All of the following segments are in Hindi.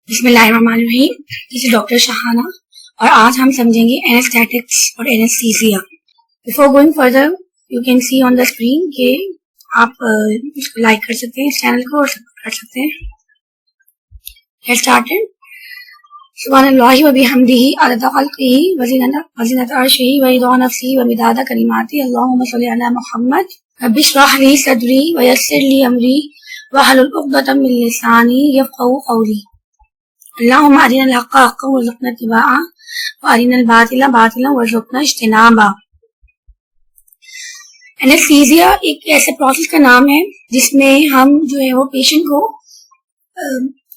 बिस्मिल्लाहिर्रहमानिर्रहीम। दिस इज डॉक्टर शहाना और आज हम समझेंगे एनेस्थेटिक्स और anaesthesia. Before going further you can see on the screen कि आप इसको लाइक कर सकते हैं, इस चैनल को, और सब्सक्राइब कर सकते हैं। Get started. सुब्हानल्लाहि व बिहम्दिही अदद खल्क़िही व ज़ीनत अर्शिही व रिज़ा नफ्सिही व मिदाद कलिमातिही। अल्लाहुम्मा सल्लि अला मुहम्मद। रब्बि इश्रह ली सदरी व यस्सिर ली अमरी वहलुल उक़दतम मिन लिसानी यफ़क़हू क़ौली। अल्लाहुम्मा अरिनल हक़्क़ हक़्क़न वरज़ुक़ना इत्तिबाअह व अरिनल बातिला बातिलन वरज़ुक़ना इज्तिनाबा। एनेस्थीसिया एक ऐसे प्रोसेस का नाम है जिसमें हम जो है वो पेशेंट को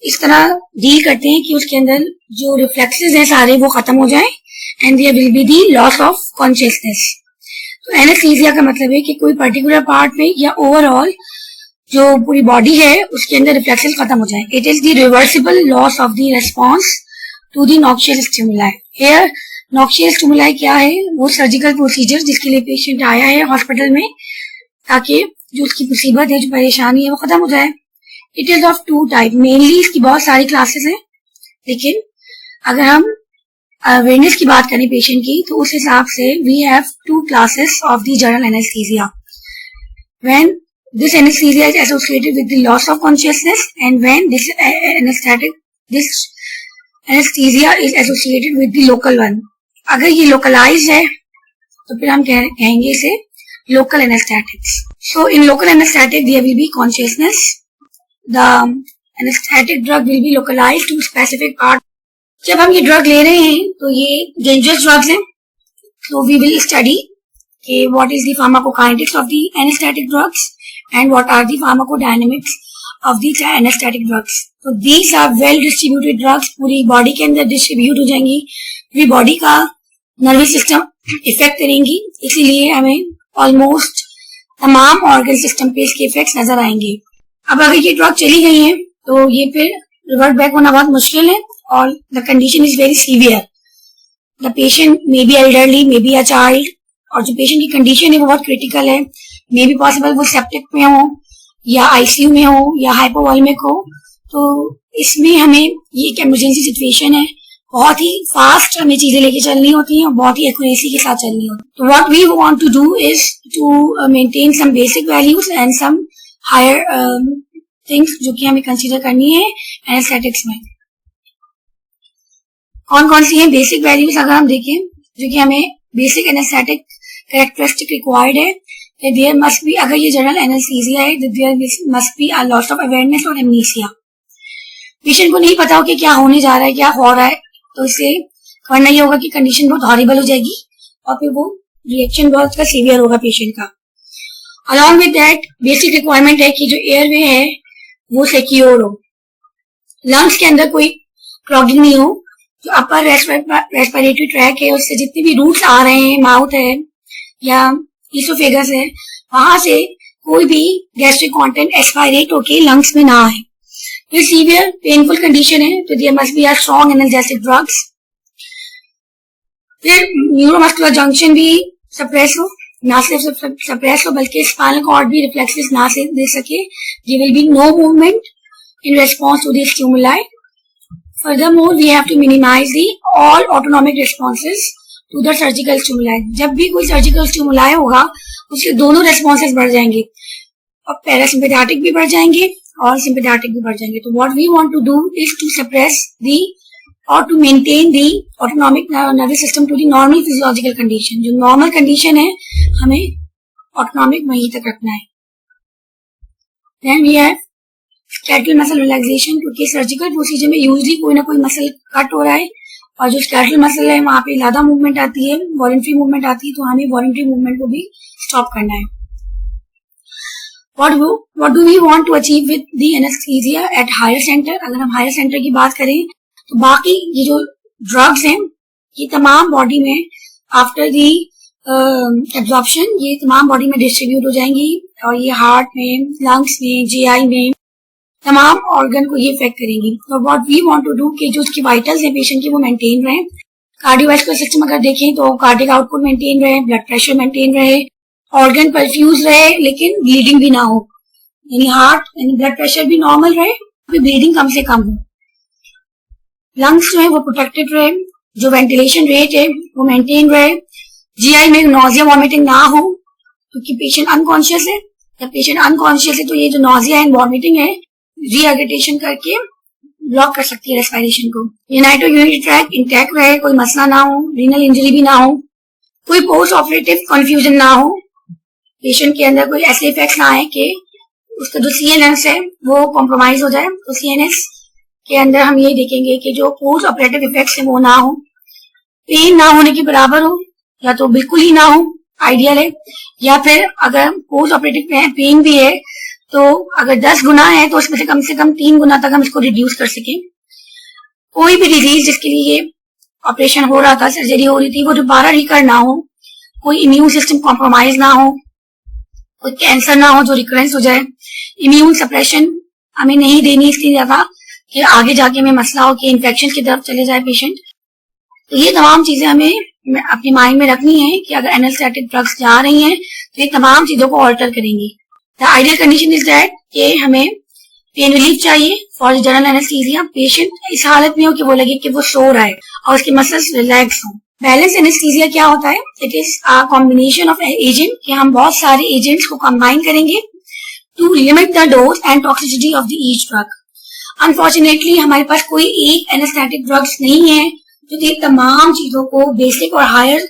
इस तरह डील करते हैं कि उसके अंदर जो रिफ्लेक्सेस हैं सारे वो खत्म हो जाएं and there will be the loss of consciousness. तो एनेस्थीसिया का मतलब है कि कोई पर्टिकुलर पार्ट में या ओवरऑल जो पूरी बॉडी है उसके अंदर रिफ्लेक्सेस खत्म हो जाए। It is the reversible loss of the response to the noxious stimuli. Here noxious stimuli क्या है? वो सर्जिकल प्रोसीजर जिसके लिए पेशेंट आया है हॉस्पिटल में ताकि जो उसकी मुसीबत है, जो परेशानी है, वो खत्म हो जाए। It is of two type. Mainly इसकी बहुत सारी क्लासेस हैं, लेकिन अगर हम अवेयरनेस की बात करें पेशेंट की तो उस हिसाब से we have two classes of the general anaesthesia. When this anesthesia is associated with the loss of consciousness and when this anesthesia is associated with the local one। अगर ये localized है तो फिर हम कहेंगे इसे local anesthetics। So in local anesthetic there will be consciousness। The anesthetic drug will be localized to specific part। जब हम ये drug ले रहे हैं तो ये dangerous drugs हैं, so we will study what is the pharmacokinetics of the anesthetic drugs and what are the pharmacodynamics of the anesthetic drugs। So these are well distributed drugs, पूरी बॉडी के अंदर डिस्ट्रीब्यूट हो जाएंगी, पूरी बॉडी का नर्वस सिस्टम इफेक्ट करेंगी, इसीलिए हमें ऑलमोस्ट तमाम ऑर्गन सिस्टम पे इसके इफेक्ट्स नजर आएंगे। अब अगर ये ड्रग चली गई है तो ये फिर रिवर्ट बैक होना बहुत मुश्किल है और the condition is very severe. The patient may be elderly, may be a child, और जो पेशेंट की कंडीशन है वो बहुत क्रिटिकल है। मे बी पॉसिबल वो सेप्टिक में हो या आईसीयू में हो या हाइपोवॉल्मिक हो। तो इसमें हमें ये एक इमरजेंसी सिचुएशन है, बहुत ही फास्ट हमें चीजें लेके चलनी होती हैं और बहुत ही एक्यूरेसी के साथ चलनी होती है। तो what we want to do is to maintain some basic values and some higher things जो कि हमें कंसीडर करनी है एनेस्थेटिक्स में। कौन कौन सी है बेसिक वैल्यूज? अगर हम देखें जो कि हमें बेसिक एनेस्थेटिक कैरेक्टरिस्टिक रिक्वायर्ड है, देयर मस्ट बी, अगर ये जनरल एनेस्थीसिया है, there must be a loss of awareness और एमनीसिया। पेशेंट को नहीं पता हो कि क्या होने जा रहा है, क्या हो रहा है, तो इससे करना ये होगा कि कंडीशन बहुत हॉरिबल हो जाएगी और फिर वो रिएक्शन बहुत का सीवियर होगा पेशेंट का। Along with that basic requirement है कि जो एयरवे है वो सिक्योर हो, लंग्स के अंदर कोई क्लॉगिंग नहीं हो, जो अपर रेस्पिरेटरी ट्रैक है उससे जितने भी रूट्स आ रहे हैं, माउथ है या इसोफेगस है, वहां से कोई भी गैस्ट्रिक कंटेंट एस्पायरेट होके लंग्स में ना आए। फिर सीवियर पेनफुल कंडीशन है तो there must be a strong analgesic drugs. फिर न्यूरोमस्कुलर जंक्शन भी सप्रेस हो, ना सिर्फ सप्रेस हो बल्कि स्पाइनल कॉर्ड भी रिफ्लेक्सेस ना से दे सके। There will be no movement in response to the stimuli. Furthermore, we have to minimize the all autonomic responses to the surgical stimuli। जब भी कोई surgical stimuli होगा उसके दोनों responses बढ़ जाएंगे और parasympathetic भी बढ़ जाएंगे और sympathetic भी बढ़ जाएंगे। तो what we want to do is to suppress the or to maintain the autonomic nervous system to the normal physiological condition। जो normal condition है हमें autonomic वहीं तक रखना है। Then we have scarlet muscle relaxation, क्योंकि सर्जिकल प्रोसीजर में यूजली कोई ना कोई मसल कट हो रहा है और जो स्कैटल मसल है वहां पे ज्यादा मूवमेंट आती है, वॉलंटरी मूवमेंट आती है, तो हमें वॉलंटरी मूवमेंट को भी स्टॉप करना है। What do we want to achieve with the anesthesia at higher center? अगर हम हायर सेंटर की बात करें तो बाकी ये जो ड्रग्स हैं ये तमाम बॉडी में आफ्टर दी एब्जॉर्प्शन ये तमाम बॉडी में डिस्ट्रीब्यूट हो जाएंगी और ये हार्ट में, लंग्स में, जीआई में, तमाम ऑर्गन को ये इफेक्ट करेंगी। तो what we want to do कि जो उसकी वाइटल्स हैं पेशेंट की वो मेंटेन रहे। कार्डियोवास्कुलर सिस्टम अगर देखें तो कार्डियक आउटपुट मेंटेन रहे, ब्लड प्रेशर मेंटेन रहे, ऑर्गन परफ्यूज रहे लेकिन ब्लीडिंग भी ना हो, यानी हार्ट यानी ब्लड प्रेशर भी नॉर्मल रहे, ब्लीडिंग कम से कम हो। लंग्स जो है वो प्रोटेक्टेड रहे, जो वेंटिलेशन रेट है वो मेंटेन रहे, जीआई में नोजिया वॉमिटिंग ना हो, क्योंकि पेशेंट अनकॉन्शियस है। जब पेशेंट अनकॉन्शियस है तो ये जो नोजिया एंड वॉमिटिंग है रीएग्रेटेशन करके ब्लॉक कर सकती है रेस्पिरेशन को। यूनाइटो यूरिनरी ट्रैक्ट इंटैक्ट रहे, कोई मसला ना हो, रीनल इंजरी भी ना हो, कोई पोस्ट ऑपरेटिव कंफ्यूजन ना हो, पेशेंट के अंदर कोई ऐसे इफेक्ट्स ना आए कि उसका जो सीएनएस है वो कॉम्प्रोमाइज हो जाए। तो सीएनएस के अंदर हम ये देखेंगे कि जो पोस्ट ऑपरेटिव इफेक्ट्स है वो ना हो, पेन ना होने के बराबर हो या तो बिल्कुल ही ना हो, आइडियल है, या फिर अगर पोस्ट ऑपरेटिव पेन भी है तो अगर 10 गुना है तो उसमें से कम 3 गुना तक हम इसको रिड्यूस कर सकें। कोई भी डिजीज जिसके लिए ऑपरेशन हो रहा था, सर्जरी हो रही थी, वो दोबारा रिकर ना हो, कोई इम्यून सिस्टम कॉम्प्रोमाइज ना हो, कोई कैंसर ना हो जो रिकरेंस हो जाए, इम्यून सप्रेशन हमें नहीं देनी इसलिए ज्यादा कि आगे जाके हमें मसला हो कि इन्फेक्शन की तरफ चले जाए पेशेंट। तो ये तमाम चीजें हमें अपनी माइंड में रखनी है कि अगर एनास्थेटिक ड्रग्स जा रही हैं तो ये तमाम चीजों को ऑल्टर करेंगी। The ideal condition is that कि हमें पेन रिलीफ चाहिए फॉर जनरल एनेस्थीसिया। पेशेंट इस हालत में हो कि वो लगे कि वो सो रहा है और उसके मसल्स रिलैक्स हो। बैलेंस एनेस्थीसिया क्या होता है? It is a combination of agent कि हम बहुत सारे एजेंट्स को कंबाइन करेंगे to limit the dose and toxicity of the each drug. Unfortunately हमारे पास कोई एक एनेस्थेटिक ड्रग्स नहीं है जो ये तमाम चीजों को, बेसिक और हायर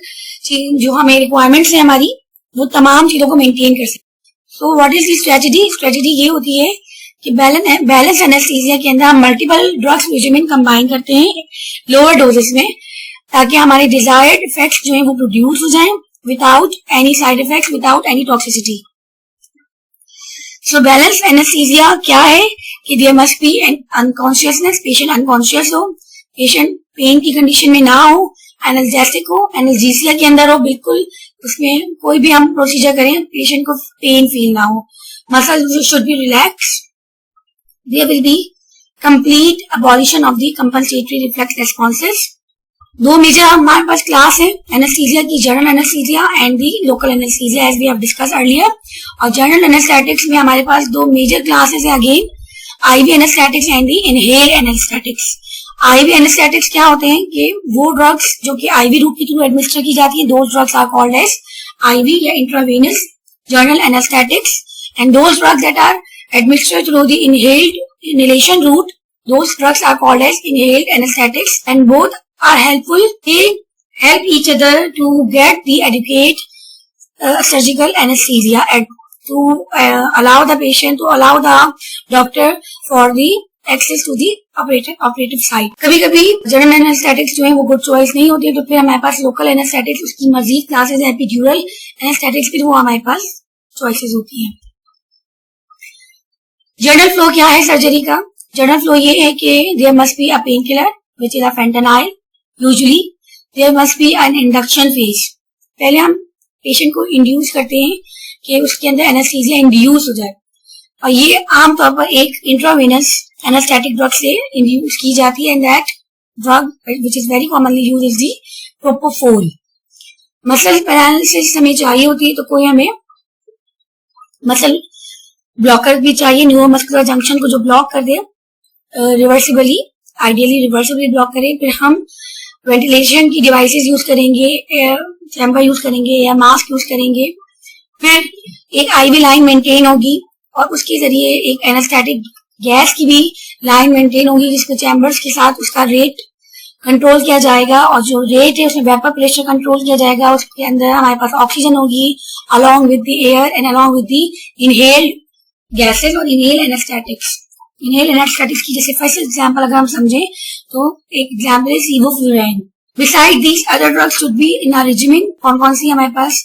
जो हमें रिक्वायरमेंट्स है हमारी, वो तमाम चीजों को मेंटेन कर सके। So what is the strategy? Strategy ये होती है कि बैलेंस एनेस्थीसिया के अंदर हम मल्टीपल ड्रग्स रेजिमेन कंबाइन करते हैं लोअर डोजेस में, ताकि हमारे डिजायर्ड इफेक्ट्स जो है वो प्रोड्यूस हो जाएं without any side effects, without any toxicity. So balance anaesthesia क्या है कि there must be unconsciousness, patient unconscious हो, पेशेंट पेन की कंडीशन में ना हो, एनाल्जेसिक हो, एनाल्जेसिया के अंदर हो, बिल्कुल उसमें कोई भी हम प्रोसीजर करें पेशेंट को पेन फील ना हो, muscles should be relax, there will be complete abolition of the compensatory reflex responses. दो मेजर हमारे पास क्लास है एनेस्थीसिया की, general anaesthesia and the local anaesthesia as we have discuss earlier. और जनरल एनेस्थेटिक्स में हमारे पास दो मेजर क्लासेस है again, IV anaesthetics and the inhale anaesthetics. IV anaesthetics क्या होते हैं कि वो ड्रग्स जो कि आईवी रूट के थ्रू एडमिनिस्टर की जाती है, those drugs are called as IV या intravenous general anaesthetics, and those drugs that are administered through the inhalation route, those drugs are called as inhaled anesthetics, and both are helpful. They help each other to get the adequate surgical anesthesia and to allow the patient, to allow the doctor for the access to the operative site. कभी कभी जनरल एनेस्थेटिक्स जो है वो गुड चॉइस नहीं होती है, तो फिर हमारे पास लोकल एनेस्थेटिक्स, उसकी मजीद क्लासेस है एपिड्यूरल एनेस्थेटिक्स, फिर वो हमारे पास चॉइसेस होती हैं। जनरल फ्लो क्या है सर्जरी का? जनरल फ्लो ये है कि there must be a pain killer which is a fentanyl, usually there must be an induction phase. पहले हम पेशेंट को इंड्यूस करते हैं कि उसके अंदर एनेस्थीसिया इंड्यूस हो जाए, और ये आमतौर पर एक इंट्रावेनस एनेस्थेटिक ड्रग से इंड्यूस की जाती है, and that drug which is very commonly used is the propofol. Muscle paralysis हमें चाहिए होती है तो कोई हमें मसल ब्लॉकर भी चाहिए, न्यूरोमस्कुलर जंक्शन को जो ब्लॉक कर दे रिवर्सिबली, आइडियली रिवर्सिबली ब्लॉक करें। फिर हम वेंटिलेशन की डिवाइसेस यूज करेंगे, एयर चैम्बर यूज करेंगे या मास्क यूज करेंगे। फिर एक आईवी लाइन मेंटेन होगी और उसके जरिए एक एनेस्थेटिक गैस की भी लाइन मेंटेन होगी, जिसमें चैम्बर्स के साथ उसका रेट कंट्रोल किया जाएगा, और जो रेट है उसमें वेपर प्रेशर कंट्रोल किया जाएगा। उसके अंदर हमारे पास ऑक्सीजन होगी along with the air and along with the inhaled gases और इनहेल एनेस्थेटिक्स। इनहेल एनेस्थेटिक्स की जैसे फर्स्ट एग्जांपल अगर हम समझें तो एक एग्जांपल है sevoflurane. Besides these other drugs should be in our regimen. कौन कौन सी हमारे पास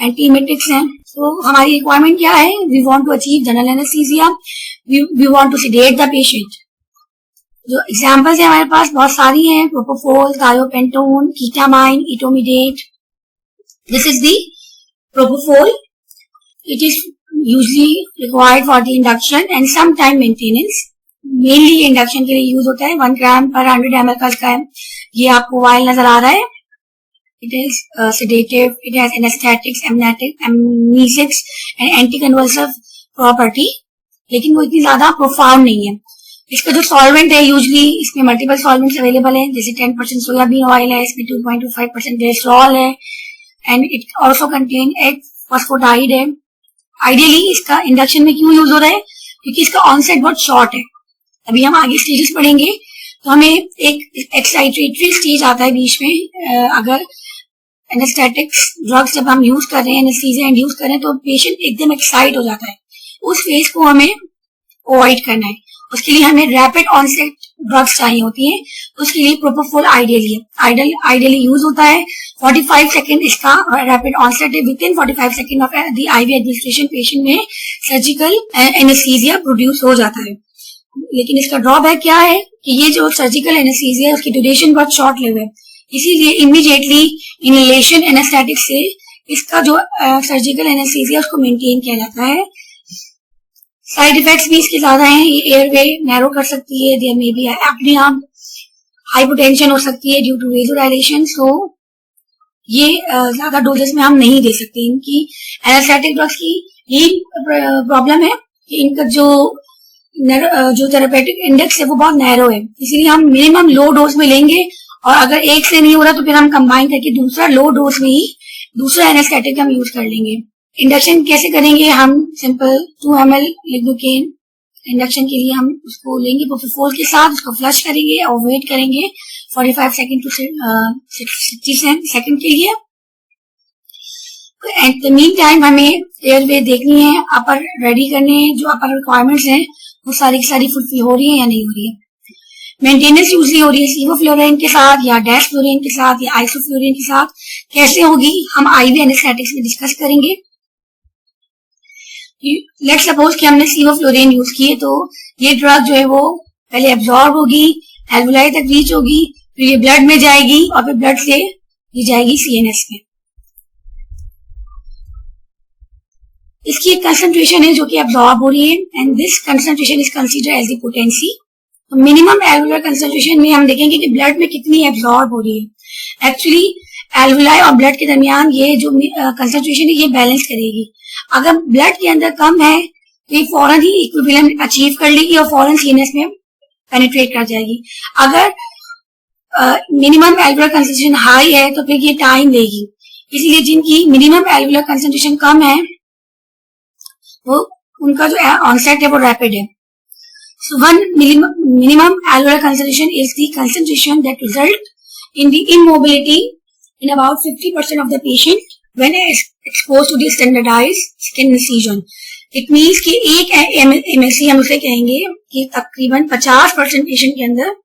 एंटीएमेटिक्स हैं? तो हमारी रिक्वायरमेंट क्या है? We want to achieve general anaesthesia, we want to sedate the patient. जो एग्जांपल्स है हमारे पास बहुत सारी हैं, propofol, thiopentone, ketamine, etomidate. This is the propofol. It is usually required for the induction and sometime maintenance. Mainly induction के लिए यूज होता है। 1 ग्राम पर 100 ml का इसका है। ये आपको वायल नजर आ रहा है। It is sedative, it has anesthetics, amnesics and anticonvulsive property, लेकिन वो इतनी ज्यादा profound नहीं है। इसका जो सॉल्वेंट है, यूजली इसमें मल्टीपल सॉल्वेंट्स अवेलेबल हैं, जैसे 10% सोयाबीन ऑयल है, इसमें 2.25% ग्लिसरॉल है, and it also contain egg phosphatide है। आइडियली इसका इंडक्शन में क्यों यूज हो रहा है? क्योंकि इसका ऑनसेट बहुत शॉर्ट है। अभी हम आगे स्टेजेस पढ़ेंगे तो हमें एक एक्साइटेटरी स्टेज आता है बीच में। अगर एनेस्थेटिक्स ड्रग्स जब हम यूज कर रहे हैं, एनेस्थीसिया इंड्यूस कर रहे हैं, तो पेशेंट एकदम एक्साइट हो जाता है। उस फेज को हमें अवॉइड करना है। उसके लिए हमें रैपिड ऑनसेट ड्रग्स चाहिए होती हैं। उसके लिए प्रोपोफोल आइडियली यूज होता है। 45 सेकेंड इसका रैपिड ऑनसेट है। Within 45 second of the IV administration patient में सर्जिकल एनेस्थीसिया प्रोड्यूस हो जाता है। लेकिन इसका ड्रॉबैक क्या है कि ये जो सर्जिकल एनेस्थीसिया है उसकी ड्यूरेशन बहुत शॉर्ट लिव है, इसीलिए इमीडिएटली इनहेलेशन एनेस्थेटिक से इसका जो सर्जिकल एनेस्थीसिया उसको मेंटेन किया जाता है। साइड इफेक्ट्स भी इसके ज्यादा हैं। ये एयरवे नैरो कर सकती है, there may be apnoea, hypotension हो सकती है ड्यू टू वेसोडाइलेशन। सो ये ज्यादा डोजेस में हम नहीं दे सकते। इनकी एनेस्थेटिक ड्रग्स की यही प्रॉब्लम है कि इनका जो थेरेपेटिक इंडेक्स है वो बहुत नैरो है, इसीलिए हम मिनिमम लो डोज में लेंगे, और अगर एक से नहीं हो रहा तो फिर हम कंबाइन करके दूसरा लो डोज में ही दूसरा एनेस्थेटिक हम यूज कर लेंगे। इंडक्शन कैसे करेंगे? हम सिंपल 2 ml लिग्नोकेन इंडक्शन के लिए हम उसको लेंगे प्रोपोफोल के साथ, उसको फ्लश करेंगे और वेट करेंगे 45 सेकेंड टू 60 सेकेंड के लिए। एट द मीन टाइम हमें एयरवे देखनी है, अपर रेडी करने हैं, जो अपर रिक्वायरमेंट्स हैं वो सारी की सारी फुलफिल हो रही है या नहीं हो रही है। मेंटेनेंस यूजली हो रही है सीवोफ्लोराइन के साथ या डैशफ्लोराइन के साथ या आइसोफ्लोराइन के साथ। कैसे होगी हम आईवी एनेस्थेटिक्स में डिस्कस करेंगे। लेट्स सपोज कि हमने सीवोफ्लोराइन यूज किए, तो ये ड्रग जो है वो पहले एब्जॉर्ब होगी, एल्वुलाई तक रीच होगी, फिर ये ब्लड में जाएगी और फिर ब्लड से ये जाएगी सीएनएस में। इसकी एक कंसंट्रेशन है जो कि एब्जॉर्ब हो रही है, and this concentration is considered as the potency. तो मिनिमम एल्वुलर कंसंट्रेशन में हम देखेंगे कि ब्लड में कितनी एब्जॉर्ब हो रही है। एक्चुअली एल्वुलाई और ब्लड के दरमियान ये जो कंसंट्रेशन है ये बैलेंस करेगी। अगर ब्लड के अंदर कम है तो ये फौरन ही इक्विवेलेंट अचीव कर लेगी और फौरन सीएनएस में पेनिट्रेट कर जाएगी। अगर मिनिमम एल्वुलर कंसंट्रेशन हाई है तो फिर ये टाइम लेगी। इसलिए जिनकी मिनिमम एल्वुलर कंसंट्रेशन कम है वो उनका जो ऑनसेट है वो रैपिड है। So one minimum alveolar concentration is the concentration that result in the immobility in about 50% of the patient when exposed to the standardized skin incision. It means कि एक MSC हम उसे कहेंगे कि तकरीबन 50% पेशेंट के अंदर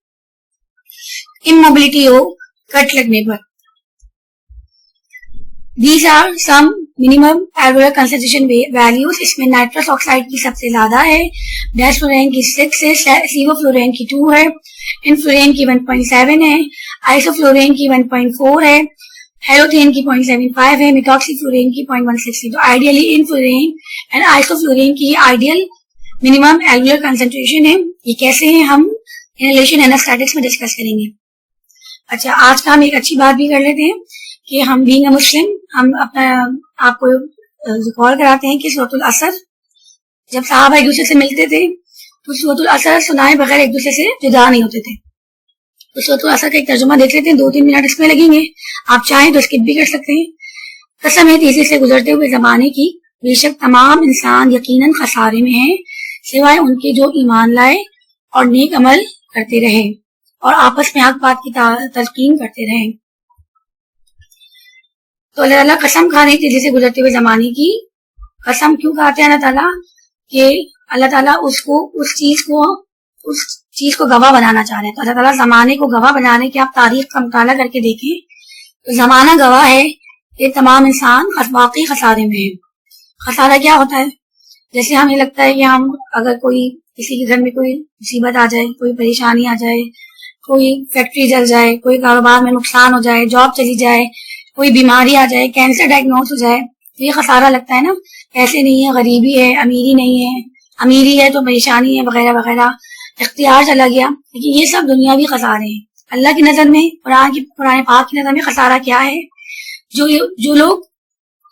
immobility हो कट लगने पर। These are some minimum alveolar concentration values। इसमें नाइट्रस ऑक्साइड की सबसे ज्यादा है, डैशफ्लोराइन की 6 है, सीवोफ्लोराइन की 2 है, इनफ्लोराइन की 1.7 है, आइसोफ्लोराइन की 1.4 है, हेलोथेन की 0.75 है, मिथॉक्सीफ्लोराइन की 0.16 है। तो आइडियली इनफ्लोराइन एंड आइसोफ्लोराइन की आइडियल मिनिमम एल्वुलर कंसंट्रेशन है। ये कैसे है हम इनहेलेशन एनेस्थेटिक्स में डिस्कस करेंगे। अच्छा, आज का हम एक अच्छी बात भी कर लेते हैं कि हम बीइंग अ मुस्लिम हम अपना आपको रिकॉल कराते हैं कि सूरतुल असर जब साहबा एक दूसरे से मिलते थे तो सूरतुल असर सुनाए बगैर एक दूसरे से जुदा नहीं होते थे। तो सूरतुल असर का एक तर्जुमा देख लेते हैं, 2-3 मिनट इसमें लगेंगे, आप चाहें तो स्किप भी कर सकते हैं। कसम है तेजी से गुजरते हुए जमाने की, बेशक तमाम इंसान यकीनन खसारे में हैं, सिवाय उनके जो ईमान लाए और नेक अमल करते रहे और आपस में हक बात की तलकीन करते रहे। तो अल्लाह ताला कसम खा रही तेजी से गुजरते हुए जमाने की। कसम क्यों खाते हैं अल्लाह ताला? कि अल्लाह ताला उस चीज को गवाह बनाना चाह रहे हैं। तो अल्लाह ताला जमाने को गवाह बना रहे हैं कि आप तारीख का मुताला करके देखें तो जमाना गवाह है कि तमाम इंसान वाकई खसारे में है। खसारा क्या होता है? जैसे हमें लगता है कि हम अगर कोई किसी के घर में कोई मुसीबत आ जाए, कोई परेशानी आ जाए, कोई फैक्ट्री जल जाए, कोई कारोबार में नुकसान हो जाए, जॉब चली जाए, कोई बीमारी आ जाए, कैंसर डायग्नोस हो जाए, तो ये खसारा लगता है ना। पैसे नहीं है, गरीबी है, अमीरी नहीं है, अमीरी है तो परेशानी है वगैरह वगैरह, इख्तियार चला गया। लेकिन ये सब दुनियावी खसारे हैं। अल्लाह की नजर में, कुरान पाक की नजर में खसारा क्या है? जो लोग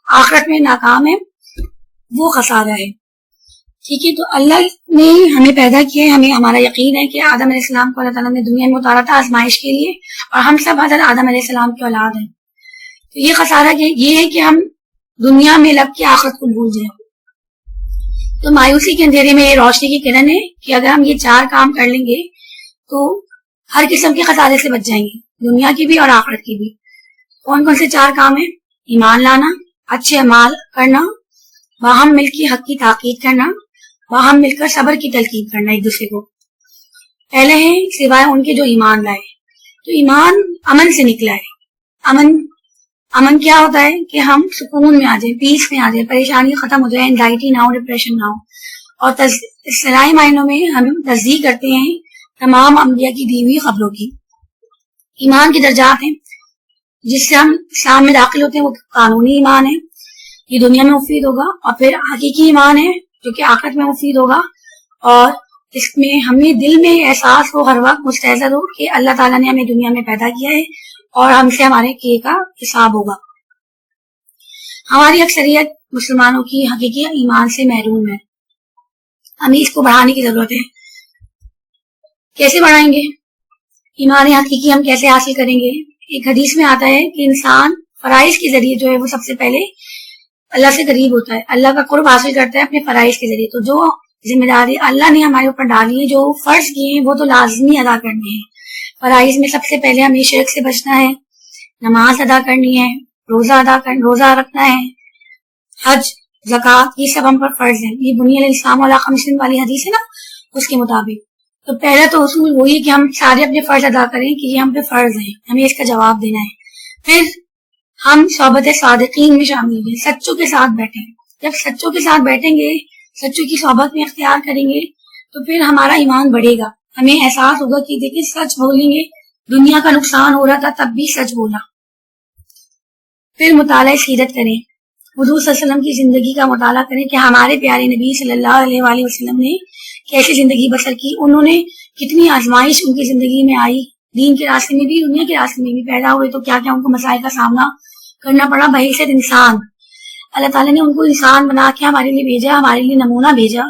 आखिरत में नाकाम है वो खसारा है। ठीक है, तो अल्लाह ने हमें पैदा किया है, हमें हमारा यकीन है कि आदम अलैहिस्सलाम को अल्लाह ताला ने दुनिया में उतारा था आजमाइश के लिए, और हम सब हज़रत आदम अलैहिस्सलाम की औलाद हैं। तो ये खसारा ये है कि हम दुनिया में लग के आखिरत को भूल जाए। तो मायूसी के अंधेरे में ये रोशनी की किरण है कि अगर हम ये 4 काम कर लेंगे तो हर किस्म के खसारे से बच जाएंगे, दुनिया की भी और आखिरत की भी। कौन कौन से 4 काम है? ईमान लाना, अच्छे अमाल करना, बाहम मिलकर हक की ताकीद करना, बाहम मिलकर सब्र की तलकीन करना एक दूसरे को। पहले है सिवाय उनके जो ईमान लाए। तो ईमान अमन से निकला है। अमन क्या होता है कि हम सुकून में आ जाए, पीस में आ जाए, परेशानी खत्म हो जाए, एंजाइटी ना हो, डिप्रेशन ना हो। और इस्लाही मायनों में हम तस्दीक करते हैं तमाम अंबिया की दी हुई खबरों की। ईमान के दर्जात हैं जिससे हम इस्लाम में दाखिल होते हैं, वो कानूनी ईमान है, ये दुनिया में मुफीद होगा। और फिर हकीकी ईमान है जो कि आखिरत में मुफीद होगा, और इसमें हमें दिल में एहसास हो हर वक्त मुस्तैज़र हो कि अल्लाह ताला ने हमें दुनिया में पैदा किया है और हमसे हमारे किए का हिसाब होगा। हमारी अक्सरियत मुसलमानों की हकीकी ईमान से महरूम है, हमें इसको बढ़ाने की जरूरत है। कैसे बढ़ाएंगे ईमान हकीकी, हम कैसे हासिल करेंगे? एक हदीस में आता है कि इंसान फराइज के जरिए जो है वो सबसे पहले अल्लाह से करीब होता है, अल्लाह का कुर्ब हासिल करता है अपने फराइज के जरिए। तो जो जिम्मेदारी अल्लाह ने हमारे ऊपर डाली है, जो फर्ज किए हैं, वो तो लाजमी अदा करने हैं। फराइज में सबसे पहले हमें शिरक से बचना है, नमाज अदा करनी है, रोजा रखना है, हज, ज़कात, ये सब हम पर फर्ज है। ये बुनियाद इस्लाम अला खम्सिन वाली हदीस है ना, उसके मुताबिक। तो पहला तो उसूल वही है कि हम सारे अपने फर्ज अदा करें कि ये हम पे फर्ज है, हमें इसका जवाब देना है। फिर हम सोबत सादिकीन में शामिल हैं, सच्चों के साथ बैठे। जब सच्चों के साथ बैठेंगे, सच्चों की सोबत में इख्तियार करेंगे, तो फिर हमारा ईमान बढ़ेगा। हमें एहसास होगा कि देखिए सच बोलेंगे, दुनिया का नुकसान हो रहा था तब भी सच बोला। फिर मुताला सीरत करें, हुजूर सल्लल्लाहु अलैहि वसल्लम की जिंदगी का मुताला करें कि हमारे प्यारे नबी सल्लल्लाहु अलैहि वसल्लम ने कैसी जिंदगी बसर की, उन्होंने कितनी आजमाइश उनकी जिंदगी में आई, दीन के रास्ते में भी, दुनिया के रास्ते में भी। पैदा हुए तो क्या क्या उनको मसाइल का सामना करना पड़ा। बहैसियत इंसान, अल्लाह ताला ने उनको इंसान बना के हमारे लिए भेजा, हमारे लिए नमूना भेजा।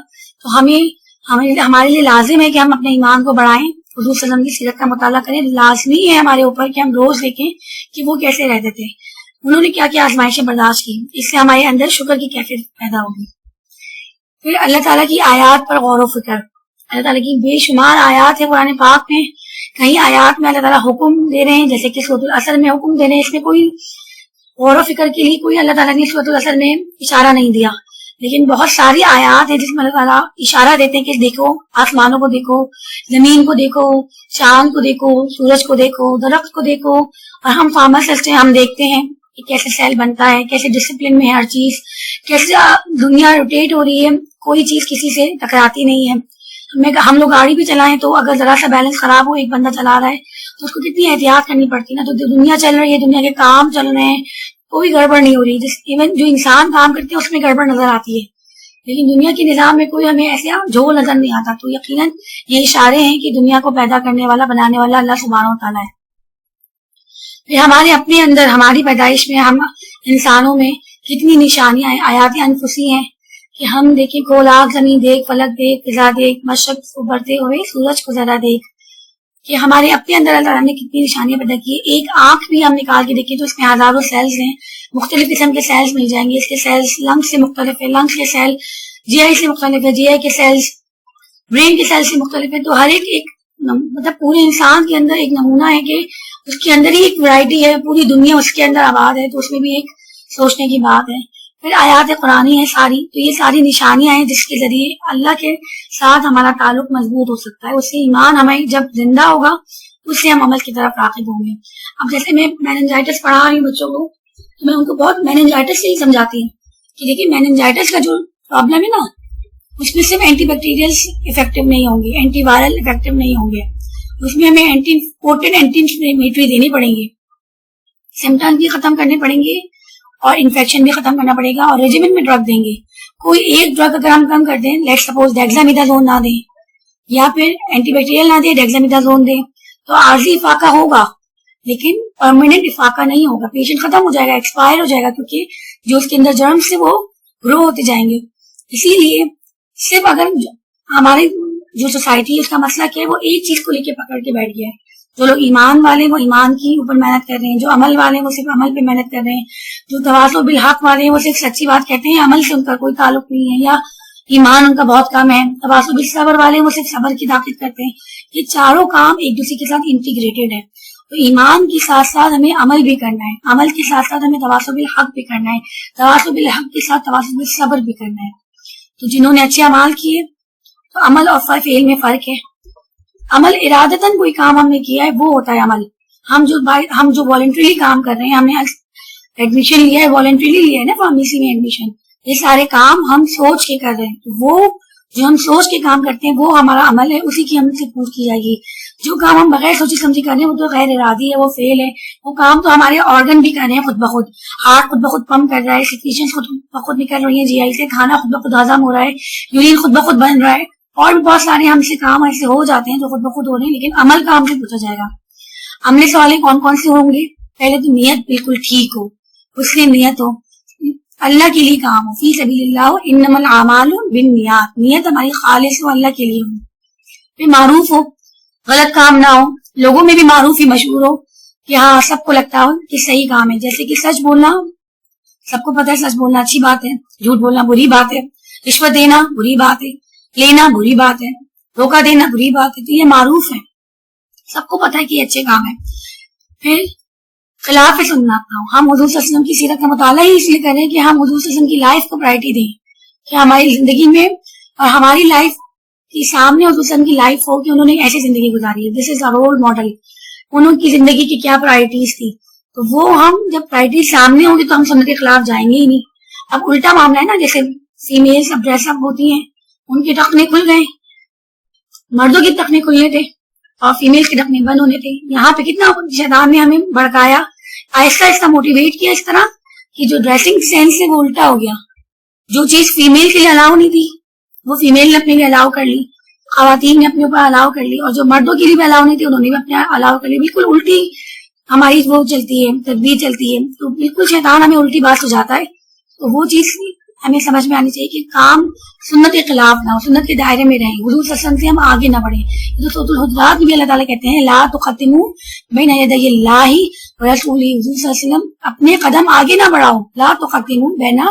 तो हमारे लिए लाजिम है कि हम अपने ईमान को बढ़ाएं, हुजूर सल्लल्लाहु अलैहि वसल्लम की सीरत का मुताला करें। लाजमी है हमारे ऊपर कि हम रोज देखें कि वो कैसे रहते थे, उन्होंने क्या क्या आजमाइशें बर्दाश्त की। इससे हमारे अंदर शुक्र की कैफियत पैदा होगी। फिर अल्लाह ताला की आयात पर गौर व फिक्र, अल्लाह ताला की बेशुमार आयात है कुरान पाक में। कई आयात में अल्लाह ताला हुक्म दे रहे हैं, जैसे कि सूरतुल असर में हुक्म दे रहे हैं, इसमें कोई गौर व फिक्र के लिए कोई अल्लाह ताला ने सूरतुल असर में इशारा नहीं दिया। लेकिन बहुत सारी आयात है जिसमें अल्लाह ताला इशारा देते हैं कि देखो, आसमानों को देखो, जमीन को देखो, चांद को देखो, सूरज को देखो, दरख्त को देखो। और हम फार्मासिस्ट हैं, हम देखते हैं कि कैसे सेल बनता है, कैसे डिसिप्लिन में है हर चीज, कैसे दुनिया रोटेट हो रही है, कोई चीज किसी से टकराती नहीं है। हम लोग गाड़ी भी चलाएं तो अगर जरा सा बैलेंस खराब हो, एक बंदा चला रहा है तो उसको कितनी एहतियात करनी पड़ती है ना। तो दुनिया चल रही है, दुनिया के काम चल रहे हैं, कोई गड़बड़ नहीं हो रही। इवन जो इंसान काम करते हैं उसमें गड़बड़ नजर आती है, लेकिन दुनिया के निजाम में कोई हमें ऐसे झोल नजर नहीं आता। तो यकीनन ये इशारे हैं कि दुनिया को पैदा करने वाला, बनाने वाला अल्लाह सुब्हानहू तआला है। फिर हमारे अपने अंदर, हमारी पैदाइश में, हम इंसानों में कितनी निशानियां आयात अनफुसी हैं कि हम देखें, गोलाग जमीन देख, फलक देख, फिजा देख, मशरक उभरते हुए सूरज को जरा देख, कि हमारे अपने अंदर अल्लाह ने कितनी निशानियां पैदा की। एक आंख भी हम निकाल के देखें तो इसमें हजारों सेल्स हैं, मुख्तलिफ किस्म के सेल्स मिल जाएंगे। इसके सेल्स लंग्स से मुख्तलिफ है, लंग्स के सेल जीआई से मुख्तलिफ है, जीआई के सेल्स ब्रेन के सेल्स से मुख्तलिफ है। तो हर एक मतलब पूरे इंसान के अंदर एक नमूना है कि उसके अंदर ही एक वैरायटी है, पूरी दुनिया उसके अंदर आबाद है। तो उसमें भी एक सोचने की बात है। फिर आयात कुरानी है सारी, तो ये सारी निशानियां हैं जिसके जरिए अल्लाह के साथ हमारा ताल्लुक मजबूत हो सकता है। उससे ईमान हमें जब जिंदा होगा, उससे हम अमल की तरफ राग़िब होंगे। अब जैसे मैं मेनिंजाइटिस पढ़ा रही हूँ बच्चों को, तो मैं उनको बहुत मेनिंजाइटिस से ही समझाती हूँ कि देखिए, मेनिंजाइटिस का जो प्रॉब्लम है ना, उसमें सिर्फ एंटीबैक्टीरियल इफेक्टिव नहीं होंगे, एंटीवायरल इफेक्टिव नहीं होंगे, उसमें हमें एंटी इन्फ्लेमेटरी देनी पड़ेंगी, सिम्टम्स भी खत्म करने पड़ेंगे और इन्फेक्शन भी खत्म करना पड़ेगा, और रेजिमेंट में ड्रग देंगे। कोई एक ड्रग अगर हम कम कर दें, लेट्स सपोज डेक्सामेथासोन ना दें या फिर एंटीबैक्टीरियल ना दें, डेक्सामेथासोन दें, तो आर्जी इफाका होगा लेकिन परमानेंट इफाका नहीं होगा। पेशेंट खत्म हो जाएगा, एक्सपायर हो जाएगा, क्योंकि जो उसके अंदर जर्म्स से वो ग्रो होते जाएंगे। इसीलिए सिर्फ अगर हमारे जो सोसाइटी है उसका मसला क्या है, वो एक चीज को लेके पकड़ के बैठ गया है। जो लोग ईमान वाले वो ईमान की ऊपर मेहनत कर रहे हैं, जो अमल वाले वो सिर्फ अमल पे मेहनत कर रहे हैं, जो तवासो बिल हक वाले हैं वो सिर्फ सच्ची बात कहते हैं, अमल से उनका कोई ताल्लुक नहीं है या ईमान उनका बहुत कम है। तवासो बिल सबर वाले वो सिर्फ सबर की ताकत करते हैं। ये चारों काम एक दूसरे के साथ इंटीग्रेटेड है। तो ईमान के साथ साथ हमें अमल भी करना है, अमल के साथ साथ हमें तवासो बिल हक भी करना है, तवासो बिल हक के साथ तवासो बिल सबर भी करना है। तो जिन्होंने अच्छे अमाल किए, तो अमल और फेल में फर्क है। अमल इरादतन कोई काम हमने किया है वो होता है अमल। हम जो वॉलंटरीली काम कर रहे हैं, हमने एडमिशन लिया है, वॉलंटरीली लिया है ना फार्मेसी में एडमिशन, ये सारे काम हम सोच के कर रहे हैं। तो वो जो हम सोच के काम करते हैं वो हमारा अमल है, उसी की हमसे पूछ की जाएगी। जो काम हम बगैर सोचे समझे कर रहे हैं वो तो गैर इरादी है, वो फेल है। वो काम तो हमारे ऑर्गन भी कर रहे हैं खुद ब खुद, हार्ट खुद ब खुद पंप कर रहा है, सिक्रीशंस खुद ब खुद निकल रही है जीआई से, खाना खुद ब खुद हजम हो रहा है, यूरिन खुद ब खुद बन रहा है, और भी बहुत सारे हमसे काम ऐसे हो जाते हैं जो खुद ब खुद हो रहे हैं। लेकिन अमल का हमसे पूछा जाएगा। अमले सवाल कौन कौन से होंगे? पहले तो नियत बिल्कुल ठीक हो, उसकी नियत हो, अल्लाह के लिए काम हो, फी सबीलिल्लाह इन्नमल आमालु बिन्नियात, नियत हमारी खालिस हो, अल्लाह के लिए हो। फिर मारूफ हो, गलत काम ना हो, लोगों में भी मारूफ ही मशहूर हो कि हाँ सबको लगता हो कि सही काम है। जैसे कि सच बोलना, सबको पता है सच बोलना अच्छी बात है, झूठ बोलना बुरी बात है, रिश्वत देना बुरी बात है, लेना बुरी बात है, धोखा देना बुरी बात है। तो ये मारूफ है, सबको पता है कि ये अच्छे काम है। फिर खिलाफ सुन्नत ना हो, हम हुजूर सल्लल्लाहु अलैहि वसल्लम की सीरत का मुताला ही इसलिए करें कि हम हुजूर सल्लल्लाहु अलैहि वसल्लम की लाइफ को प्रायोरिटी दें, कि हमारी जिंदगी में और हमारी लाइफ के सामने हुजूर सल्लल्लाहु अलैहि वसल्लम की लाइफ हो कि उन्होंने ऐसी जिंदगी गुजारी है, this is a role model, उनकी जिंदगी की क्या प्रायोरिटीज थी। तो वो हम जब प्रायोरिटी सामने होंगी तो हम सुन्नत के खिलाफ जाएंगे ही नहीं। अब उल्टा मामला है ना, जैसे फीमेल्स अब ड्रेसअप होती हैं, उनके टखने खुल गए, मर्दों के टखने खुलने थे और फीमेल्स के ढकने बंद होने थे। यहाँ पे कितना शैतान ने हमें भड़काया, आहिस्ता आहिस्ता मोटिवेट किया इस तरह कि जो ड्रेसिंग सेंस है वो उल्टा हो गया। जो चीज फीमेल के लिए अलाउ नहीं थी वो फीमेल ने अपने लिए अलाउ कर ली, खवातीन ने अपने ऊपर अलाउ कर ली, और जो मर्दों के लिए भी अलाउ नहीं थी उन्होंने भी अपने अलाउ कर ली। बिल्कुल उल्टी हमारी वो चलती है, तदबीर चलती है। तो बिल्कुल शैतान हमें उल्टी बात सुझाता है। तो वो चीज हमें समझ में आनी चाहिए कि काम सुन्नत के खिलाफ ना हो, सुन्नत के दायरे में रहें, हुजूर सल्लल्लाहु अलैहि वसल्लम से हम आगे ना बढ़े। तो सूरह हुजरात में भी अल्लाह ताला कहते हैं ला तुक़द्दिमू बैना यदयिल्लाहि व रसूलिही, हुजूर सल्लल्लाहु अलैहि वसल्लम अपने कदम आगे ना बढ़ाओ, ला तुक़द्दिमू बैना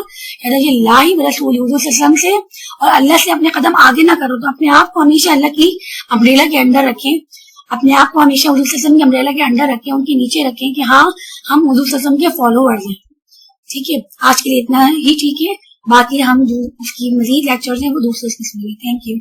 यदयिल्लाहि व रसूलिही, हुजूर सल्लल्लाहु अलैहि वसल्लम से और अल्लाह से अपने कदम आगे ना करो। तो अपने आप को हमेशा अल्लाह की अम्ब्रेला के अंडर रखें, अपने आप को हमेशा हुजूर सल्लल्लाहु अलैहि वसल्लम की अम्ब्रेला के अंडर रखें, उनके नीचे रखें कि हाँ हम हुजूर सल्लल्लाहु अलैहि वसल्लम के फॉलोअर्स हैं। ठीक है, आज के लिए इतना ही ठीक है, बाकी हम जो उसकी मजीद लेक्चर्स हैं वो दूसरे से सुनिए। Thank you.